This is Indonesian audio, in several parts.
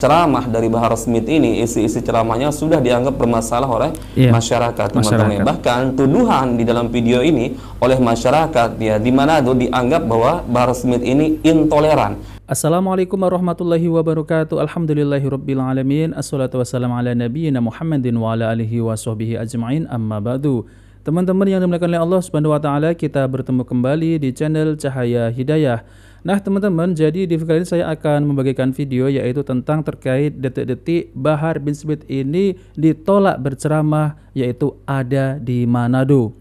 ceramah dari Bahar Smith ini, isi-isi ceramahnya sudah dianggap bermasalah oleh masyarakat, teman-teman. Bahkan tuduhan di dalam video ini oleh masyarakat ya di Manado dianggap bahwa Bahar Smith ini intoleran. Assalamualaikum warahmatullahi wabarakatuh. Alhamdulillahirabbil alamin. Assalatu wassalamu ala nabiyyina Muhammadin wa ala alihi washabbihi ajmain. Amma ba'du. Teman-teman yang dimuliakan oleh Allah Subhanahu wa taala, kita bertemu kembali di channel Cahaya Hidayah. Nah, teman-teman, jadi di video kali ini saya akan membagikan video yaitu tentang terkait detik-detik Bahar bin Smith ini ditolak berceramah, yaitu ada di Manado.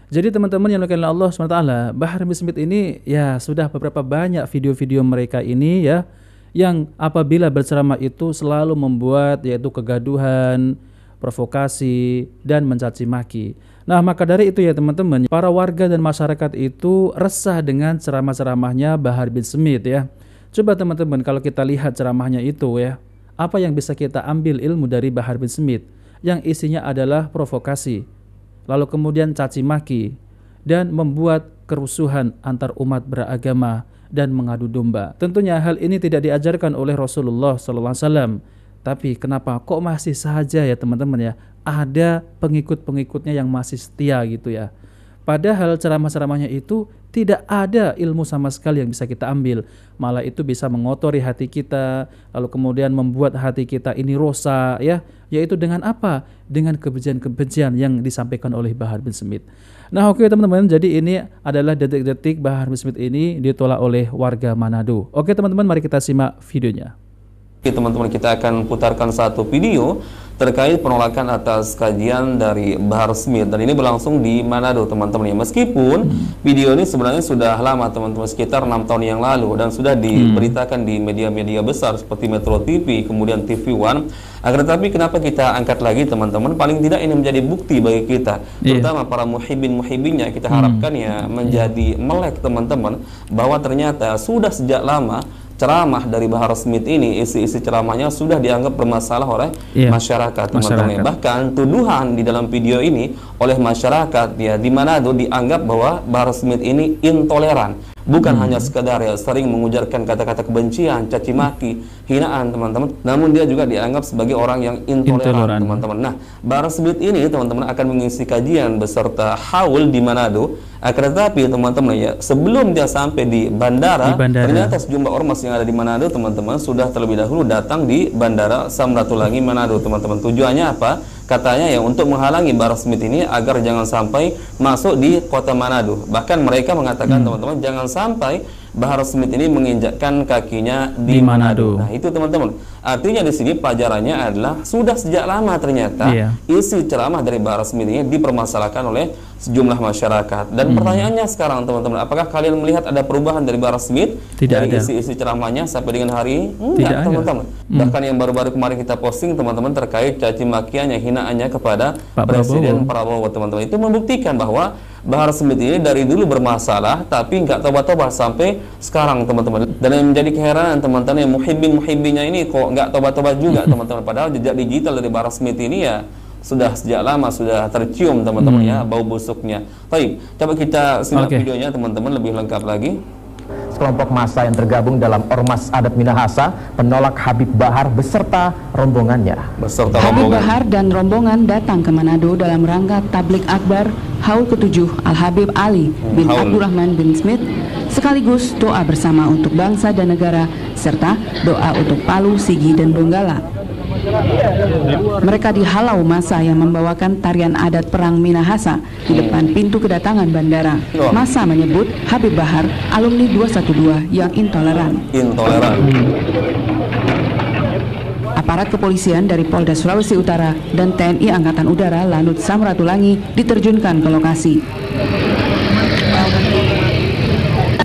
Jadi teman-teman yang dimuliakan oleh Allah Subhanahu wa taala, Bahar bin Smith ini ya sudah beberapa banyak video-video mereka ini ya yang apabila berceramah itu selalu membuat yaitu kegaduhan, provokasi dan mencaci maki. Nah, maka dari itu ya teman-teman, para warga dan masyarakat itu resah dengan ceramah-ceramahnya Bahar bin Smith ya. Coba teman-teman kalau kita lihat ceramahnya itu ya, apa yang bisa kita ambil ilmu dari Bahar bin Smith yang isinya adalah provokasi, lalu kemudian caci maki dan membuat kerusuhan antar umat beragama dan mengadu domba. Tentunya hal ini tidak diajarkan oleh Rasulullah SAW. Tapi kenapa kok masih saja ya teman-teman ya ada pengikut-pengikutnya yang masih setia gitu ya. Padahal ceramah-ceramahnya itu tidak ada ilmu sama sekali yang bisa kita ambil. Malah itu bisa mengotori hati kita, lalu kemudian membuat hati kita ini rusak ya. Yaitu dengan apa? Dengan kebencian-kebencian yang disampaikan oleh Bahar bin Smith. Nah, oke teman-teman, jadi ini adalah detik-detik Bahar bin Smith ini ditolak oleh warga Manado. Oke teman-teman, mari kita simak videonya. Teman-teman, kita akan putarkan satu video terkait penolakan atas kajian dari Bahar Smith, dan ini berlangsung di Manado teman-teman ya. Meskipun video ini sebenarnya sudah lama teman-teman, sekitar 6 tahun yang lalu, dan sudah diberitakan di media-media besar seperti Metro TV, kemudian TV One. Agar tetapi kenapa kita angkat lagi teman-teman? Paling tidak ini menjadi bukti bagi kita, terutama para muhibin-muhibinnya, kita harapkan ya menjadi melek teman-teman, bahwa ternyata sudah sejak lama ceramah dari Bahar Smith ini, isi-isi ceramahnya sudah dianggap bermasalah oleh masyarakat, teman-teman. Bahkan tuduhan di dalam video ini oleh masyarakat ya di Manado dianggap bahwa Bahar Smith ini intoleran. Bukan hanya sekadar ya sering mengujarkan kata-kata kebencian, caci maki, hinaan teman-teman, namun dia juga dianggap sebagai orang yang intoleran teman-teman. Nah, Bahar Smith ini teman-teman akan mengisi kajian beserta haul di Manado. Akan tetapi teman-teman ya, sebelum dia sampai di bandara, ternyata sejumlah ormas yang ada di Manado teman-teman sudah terlebih dahulu datang di Bandara Samratulangi Manado teman-teman. Tujuannya apa? Katanya ya untuk menghalangi Bahar Smith ini agar jangan sampai masuk di kota Manado. Bahkan mereka mengatakan teman-teman, jangan sampai Bahar Smith ini menginjakkan kakinya di Manado. Nah, itu teman-teman. Artinya di sini pelajarannya adalah sudah sejak lama ternyata isi ceramah dari Bahar Smith ini dipermasalahkan oleh sejumlah masyarakat. Dan pertanyaannya sekarang teman-teman, apakah kalian melihat ada perubahan dari Bahar Smith dari isi-isi ceramahnya sampai dengan hari ini? Enggak teman-teman. Bahkan yang baru-baru kemarin kita posting teman-teman terkait caci makiannya, hinaannya kepada Presiden Prabowo teman-teman, itu membuktikan bahwa Bahar Smith ini dari dulu bermasalah tapi nggak tobat-tobat sampai sekarang teman-teman. Dan yang menjadi keheranan teman-teman, yang muhibin-muhibinnya ini kok nggak tobat-tobat juga teman-teman. Padahal jejak digital dari Bahar Smith ini ya sudah sejak lama sudah tercium teman-teman ya bau busuknya. Baik, coba kita simak videonya teman-teman lebih lengkap lagi. Sekelompok massa yang tergabung dalam Ormas Adat Minahasa menolak Habib Bahar beserta rombongannya. Habib Bahar dan rombongan datang ke Manado dalam rangka Tablik Akbar Haul ke-7 Al-Habib Ali bin Abdurrahman bin Smith, sekaligus doa bersama untuk bangsa dan negara serta doa untuk Palu, Sigi dan Donggala. Mereka dihalau massa yang membawakan tarian adat perang Minahasa di depan pintu kedatangan bandara. Massa menyebut Habib Bahar alumni 212 yang intoleran. Aparat kepolisian dari Polda Sulawesi Utara dan TNI Angkatan Udara Lanut Samratulangi diterjunkan ke lokasi.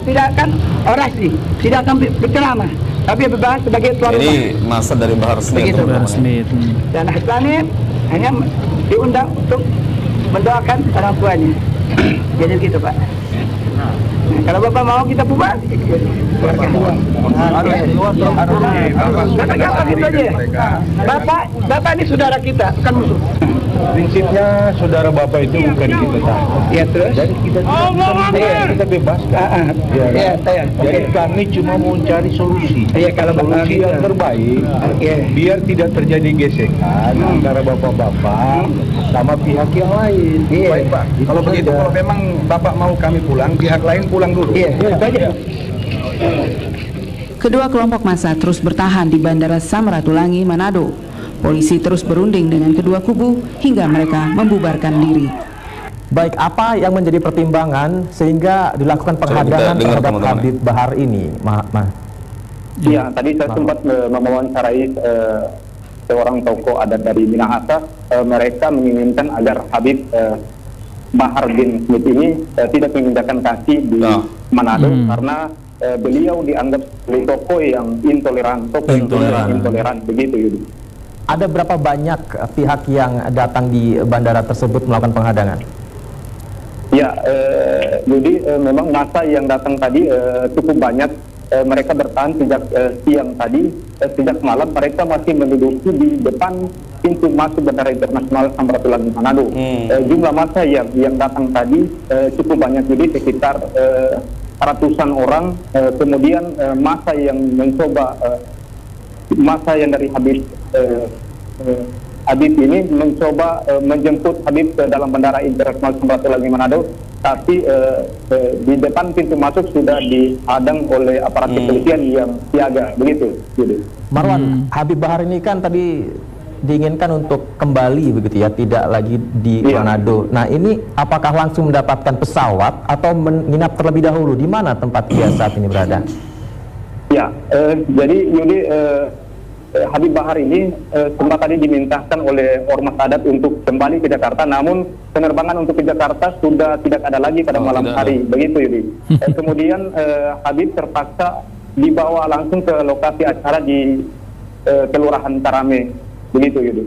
Tidak akan orasi, tidak akan berceramah, tapi beban sebagai tuan rumah. Ini masa dari Bahar Smith. Dan Hasani hanya diundang untuk mendoakan orang tuanya. Jadi gitu Pak. Kalau Bapak mau kita bubar. Kata gitu aja. Bapak ini saudara kita, bukan musuh. Prinsipnya saudara Bapak itu bukan kita tahu. Ya terus. Jadi kita bebaskan. Jadi kami cuma mau cari solusi. Kalau solusi yang terbaik, biar tidak terjadi gesekan antara bapak-bapak sama pihak yang lain. Baik Pak. Kalau begitu, kalau memang Bapak mau kami pulang, pihak lain pulang dulu. Itu aja. Kedua kelompok massa terus bertahan di Bandara Samratulangi, Manado. Polisi terus berunding dengan kedua kubu hingga mereka membubarkan diri. Baik, apa yang menjadi pertimbangan sehingga dilakukan penghadangan terhadap Habib Bahar ini, Ya, tadi saya sempat mewawancarai seorang tokoh adat dari Minahasa. Mereka menginginkan agar Habib Bahar bin Smith ini tidak menginjakkan kaki di Manado karena beliau dianggap sebagai tokoh yang intoleran, intoleran begitu. Yudi. Ada berapa banyak pihak yang datang di bandara tersebut melakukan penghadangan? Ya, Yudi, memang massa yang datang tadi cukup banyak. Mereka bertahan sejak siang tadi, sejak malam mereka masih menduduki di depan pintu masuk Bandara Internasional Samratulangi Manado. Jumlah massa yang datang tadi cukup banyak, jadi sekitar ratusan orang. Kemudian massa yang mencoba, massa yang dari Habib ini mencoba menjemput Habib ke dalam Bandara Internasional Samratulangi Manado, tapi di depan pintu masuk sudah dihadang oleh aparat kepolisian yang siaga, begitu. Marwan, Habib Bahar ini kan tadi diinginkan untuk kembali begitu ya, tidak lagi di Manado. Nah, ini apakah langsung mendapatkan pesawat atau menginap terlebih dahulu? Di mana tempat dia saat ini berada? Ya, jadi Yudi, Habib Bahar ini sempat tadi dimintakan oleh Ormas Adat untuk kembali ke Jakarta, namun penerbangan untuk ke Jakarta sudah tidak ada lagi pada malam hari, begitu Yudi. Kemudian Habib terpaksa dibawa langsung ke lokasi acara di Kelurahan Tarame, begitu Yudi.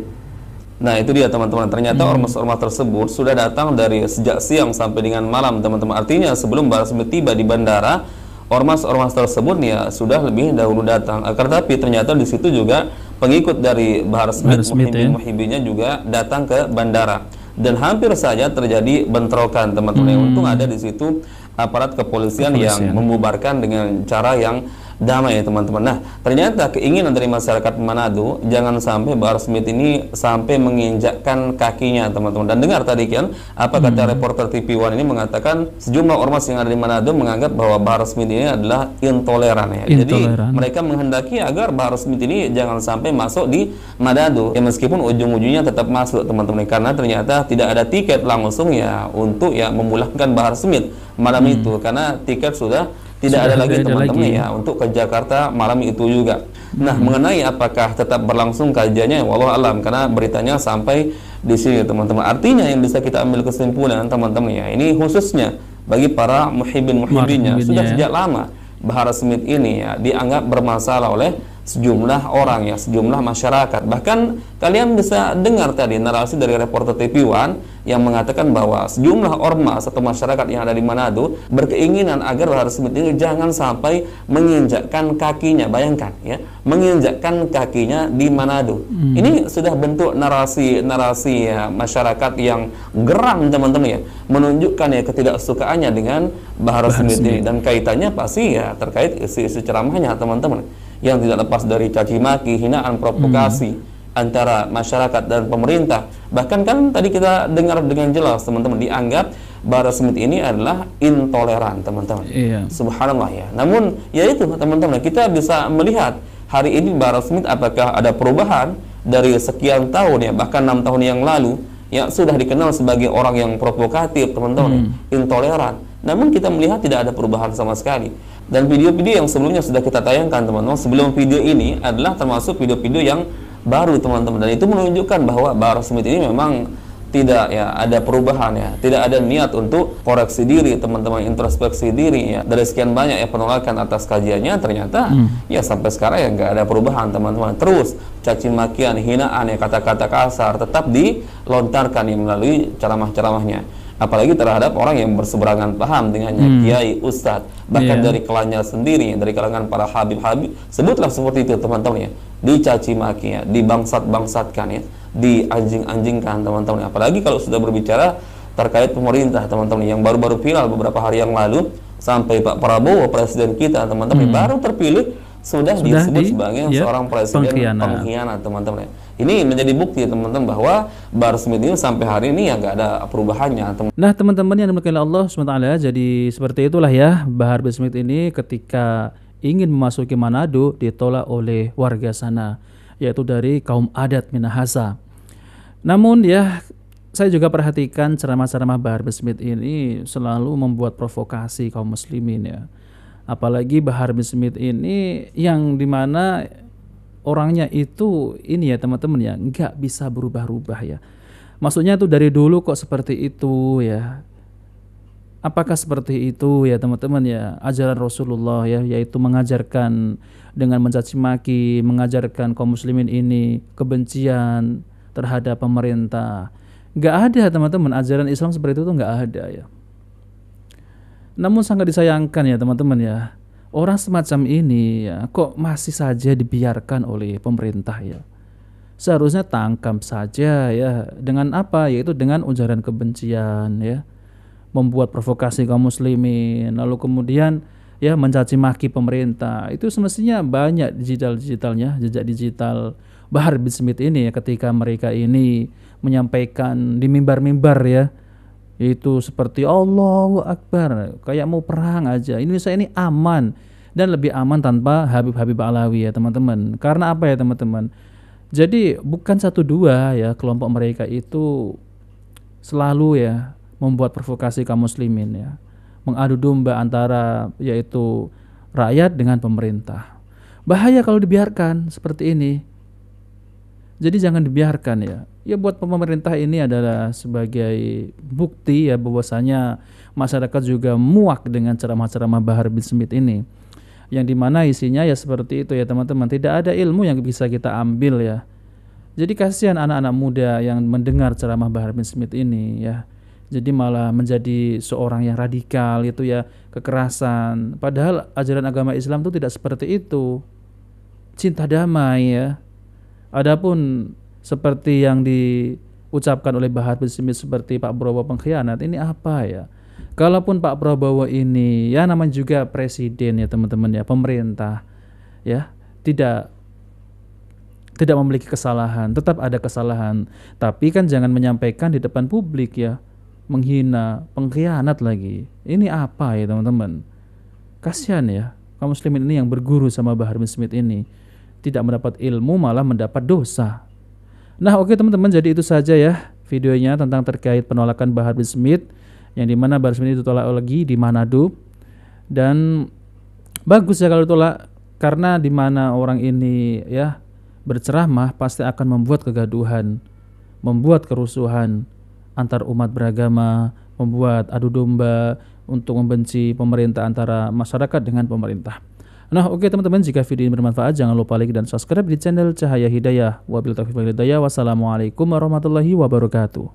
Nah, itu dia teman-teman, ternyata ormas-ormas tersebut sudah datang dari sejak siang sampai dengan malam, teman-teman. Artinya sebelum Bahar Smith tiba di bandara, ormas-ormas tersebut ya sudah lebih dahulu datang. Akan tetapi ternyata di situ juga pengikut dari Bahar Smith, muhibinnya juga datang ke bandara, dan hampir saja terjadi bentrokan, teman-teman. Untung ada di situ aparat kepolisian yang membubarkan dengan cara yang damai, teman-teman. Nah, ternyata keinginan dari masyarakat Manado jangan sampai Bahar Smith ini sampai menginjakkan kakinya, teman-teman. Dan dengar tadi kan apa kata reporter TV One ini, mengatakan sejumlah ormas yang ada di Manado menganggap bahwa Bahar Smith ini adalah intoleran ya. Jadi mereka menghendaki agar Bahar Smith ini jangan sampai masuk di Manado. Ya, meskipun ujung-ujungnya tetap masuk, teman-teman, karena ternyata tidak ada tiket langsung ya untuk ya memulangkan Bahar Smith malam itu, karena tiket sudah tidak ada lagi, teman-teman, ya untuk ke Jakarta malam itu juga. Nah, mengenai apakah tetap berlangsung kajiannya, wallahu alam, karena beritanya sampai di sini, teman-teman. Artinya yang bisa kita ambil kesimpulan, teman-teman, ya ini khususnya bagi para muhibinnya sudah sejak lama Bahar Smith ini ya dianggap bermasalah oleh sejumlah orang ya, sejumlah masyarakat. Bahkan kalian bisa dengar tadi narasi dari reporter TV One yang mengatakan bahwa sejumlah ormas atau masyarakat yang ada di Manado berkeinginan agar Bahar Smith ini jangan sampai menginjakkan kakinya. Bayangkan ya, menginjakkan kakinya di Manado. Ini sudah bentuk narasi ya, masyarakat yang geram, teman-teman, ya, menunjukkan ya ketidaksukaannya dengan Bahar Smith ini, dan kaitannya pasti ya terkait isi ceramahnya, teman-teman, yang tidak lepas dari caci maki, hinaan, provokasi antara masyarakat dan pemerintah. Bahkan kan tadi kita dengar dengan jelas, teman-teman, dianggap Bahar Smith ini adalah intoleran, teman-teman. Subhanallah ya. Namun ya itu, teman-teman, kita bisa melihat hari ini Bahar Smith apakah ada perubahan dari sekian tahun ya, bahkan 6 tahun yang lalu ya sudah dikenal sebagai orang yang provokatif, teman-teman, intoleran. Namun kita melihat tidak ada perubahan sama sekali. Dan video-video yang sebelumnya sudah kita tayangkan, teman-teman, sebelum video ini adalah termasuk video-video yang baru, teman-teman, dan itu menunjukkan bahwa Bahar Smith ini memang tidak ya ada perubahan ya, tidak ada niat untuk koreksi diri, teman-teman, introspeksi diri ya. Dari sekian banyak ya penolakan atas kajiannya, ternyata ya sampai sekarang ya nggak ada perubahan, teman-teman. Terus caci makian, hinaan ya, kata-kata kasar tetap dilontarkan ya melalui ceramah-ceramahnya. apalagi terhadap orang yang berseberangan paham dengannya, kiai, ustadz, bahkan dari klannya sendiri, dari kalangan para habib-habib, sebutlah seperti itu teman-teman ya, dicaci maki ya, dibangsat-bangsatkan ya, dianjing-anjingkan teman-teman ya. Apalagi kalau sudah berbicara terkait pemerintah teman-teman yang baru-baru viral beberapa hari yang lalu, sampai Pak Prabowo presiden kita teman-teman baru terpilih sudah disebut sebagai seorang presiden pengkhianat teman-teman ya. Ini menjadi bukti teman-teman bahwa Bahar Smith ini sampai hari ini ya nggak ada perubahannya. Nah teman-teman yang dimiliki Allah SWT, jadi seperti itulah ya, Bahar bin Smith ini ketika ingin memasuki Manado ditolak oleh warga sana, yaitu dari kaum adat Minahasa. Namun ya, saya juga perhatikan ceramah-ceramah Bahar bin Smith ini selalu membuat provokasi kaum muslimin ya. Apalagi Bahar bin Smith ini yang dimana orangnya itu ini ya teman-teman ya, nggak bisa berubah-ubah ya. Maksudnya tuh dari dulu kok seperti itu ya. Apakah seperti itu ya teman-teman ya, ajaran Rasulullah ya, yaitu mengajarkan dengan mencaci maki, mengajarkan kaum muslimin ini kebencian terhadap pemerintah. Nggak ada teman-teman, ajaran Islam seperti itu tuh nggak ada ya. Namun sangat disayangkan ya teman-teman ya, orang semacam ini ya kok masih saja dibiarkan oleh pemerintah ya. Seharusnya tangkap saja ya, dengan apa, yaitu dengan ujaran kebencian ya, membuat provokasi kaum muslimin, lalu kemudian ya mencaci maki pemerintah. Itu semestinya banyak digitalnya, jejak digital Bahar bin Smith ini ya, ketika mereka ini menyampaikan di mimbar-mimbar ya, itu seperti Allahu Akbar, kayak mau perang aja. Indonesia ini aman, dan lebih aman tanpa Habib-Habib Alawi ya teman-teman. Karena apa ya teman-teman? Jadi bukan satu dua ya, kelompok mereka itu selalu ya membuat provokasi kaum muslimin ya, mengadu domba antara yaitu rakyat dengan pemerintah. Bahaya kalau dibiarkan seperti ini. Jadi jangan dibiarkan ya. Ya buat pemerintah ini adalah sebagai bukti ya bahwasanya masyarakat juga muak dengan ceramah-ceramah Bahar bin Smith ini, yang dimana isinya ya seperti itu ya teman-teman, tidak ada ilmu yang bisa kita ambil ya. Jadi kasihan anak-anak muda yang mendengar ceramah Bahar bin Smith ini ya, jadi malah menjadi seorang yang radikal itu ya, kekerasan. Padahal ajaran agama Islam itu tidak seperti itu, cinta damai ya. Adapun seperti yang diucapkan oleh Bahar bin Smith seperti Pak Prabowo pengkhianat, ini apa ya? Kalaupun Pak Prabowo ini ya namanya juga presiden ya teman-teman ya, pemerintah ya, tidak memiliki kesalahan, tetap ada kesalahan, tapi kan jangan menyampaikan di depan publik ya, menghina, pengkhianat lagi. Ini apa ya teman-teman? Kasihan ya kaum muslimin ini yang berguru sama Bahar bin Smith ini, tidak mendapat ilmu malah mendapat dosa. Nah oke teman-teman, jadi itu saja ya videonya tentang terkait penolakan Bahar bin Smith, yang dimana Bahar bin Smith ditolak lagi di Manado. Dan bagus ya kalau ditolak, karena dimana orang ini ya berceramah pasti akan membuat kegaduhan, membuat kerusuhan antar umat beragama, membuat adu domba untuk membenci pemerintah antara masyarakat dengan pemerintah. Nah oke teman-teman, jika video ini bermanfaat jangan lupa like dan subscribe di channel Cahaya Hidayah. Wabillahi taufiq wal hidayah. Wassalamualaikum warahmatullahi wabarakatuh.